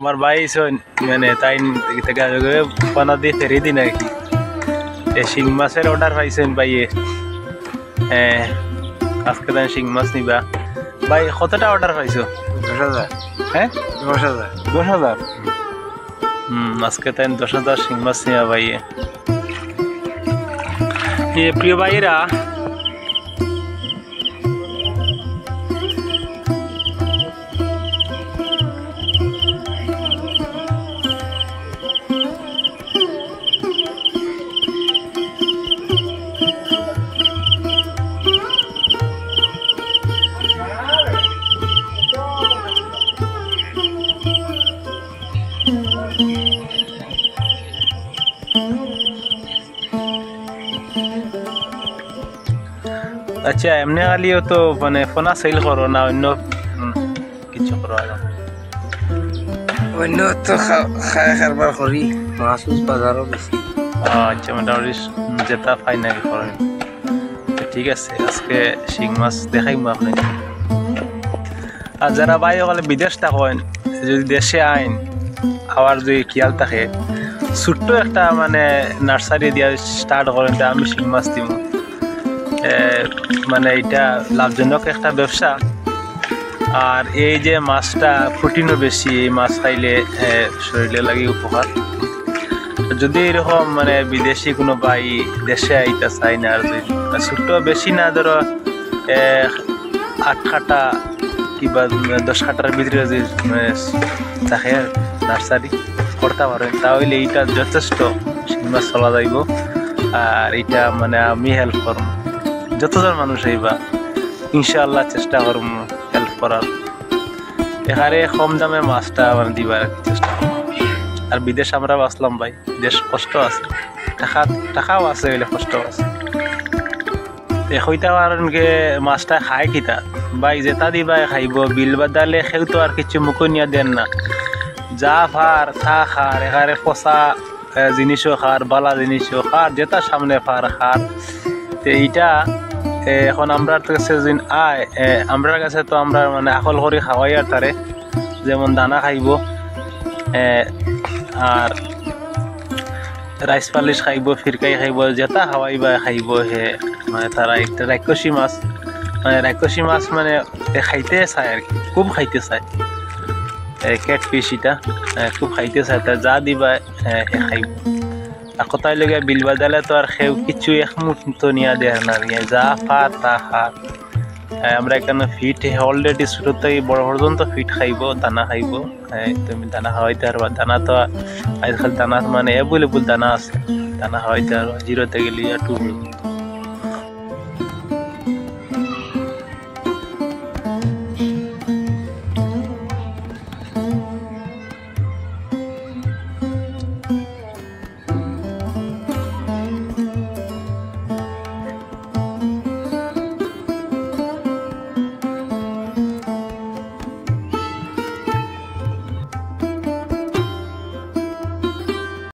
আমার ভাই মানে তাই পানা দিয়ে ফেরি দিন আর কি শিং মাছের অর্ডার পাইছেন ভাইয়ে। হ্যাঁ আজকে তাই শিং মাছ নিবা ভাই। কতটা অর্ডার পাইছো? 10,000। হ্যাঁ 10,000। 10,000। আজকে তাই 10,000 শিং মাছ নিবা ভাইয়ে। প্রিয় ভাইয়েরা, আচ্ছা এমনি খালিও তো মানে ফোনা সেল করো না অন্য কিছু করো? অন্য তো খায় কারবার করি, মাছ বাজারও বেশি। আচ্ছা মোটামুটি যেটা ফাইনাল করেন। ঠিক আছে আজকে শিং মাছ দেখাইম আপনাকে। আর যারা ভাই ওখানে বিদেশ থাকেন, যদি দেশে আইন আবার যদি খেয়াল থাকে ছোট্ট একটা মানে নার্সারি দিয়া স্টার্ট করেন, আমি শিং মাছ দিব। মানে এটা লাভজনক একটা ব্যবসা। আর এই যে মাছটা প্রোটিনও বেশি, এই মাছ খাইলে শরীরে লাগে উপকার। যদি এরকম মানে বিদেশি কোনো ভাই দেশে আইতে চাই না, আর যদি ছোট্ট বেশি না ধরো 8 কাঠা কিংবা 10 কাঠার ভিতরে যদি থাকে নার্সারি করতে পারেন, তাহলে এইটা যথেষ্ট শিং মাছ চলা যাইব। আর এইটা মানে আমি হেল্প করব, যতজন মানুষ আইবা ইনশাআল্লাহ চেষ্টা করব হেল্প করার। এখানে কম দামে মাছটা মানে দিবার চেষ্টা করব। আর বিদেশ আমরা বাঁচলাম ভাই, দেশ কষ্ট আছে, টাকাও আছে, এলে কষ্ট আছে। হইতে পারেন গে মাছটা খায় কিতা ভাই, যেটা দিবা খাইব। বিল বাদালে সেও তো আর কিছু মুখো নিয়ে দেন না, যা ফার তা খার। এখানে পচা জিনিসও খার, বালা জিনিসও খার, যেটা সামনে ফার খার। তো এইটা এখন আমরা কাছে আমরা কাছে তো আমরা মানে আকল করে খাওয়াই আর তারে, যেমন দানা খাইব আর রাইস পালিশ খাইব, ফিরকাই খাইব, যেটা খাওয়াইবা খাইব। হে মানে তারা একটা রাক্ষসী মাছ, মানে রাক্ষসী মাছ মানে খাইতে চায় আর কি, খুব খাইতে চায়। ক্যাট ফিশ এটা খুব খাইতে চায়, তা যা দিবা হে খাইব। আর কোথায় লেগে বিল বাদালে তো আর খেউ কিছু এক মুঠো নিয়ে দেয় না, যা ফার তা খার। আমরা এখানে ফিট অলরেডি ছোট থেকে বড় পর্যন্ত ফিট খাইব, দানা খাইব। তুমি দানা খাওয়াইতে পারবা। দানা তো আজকাল দানা মানে অ্যাভেলেবল দানা আছে, দানা খাওয়াইতে পারবা 0 থেকে 2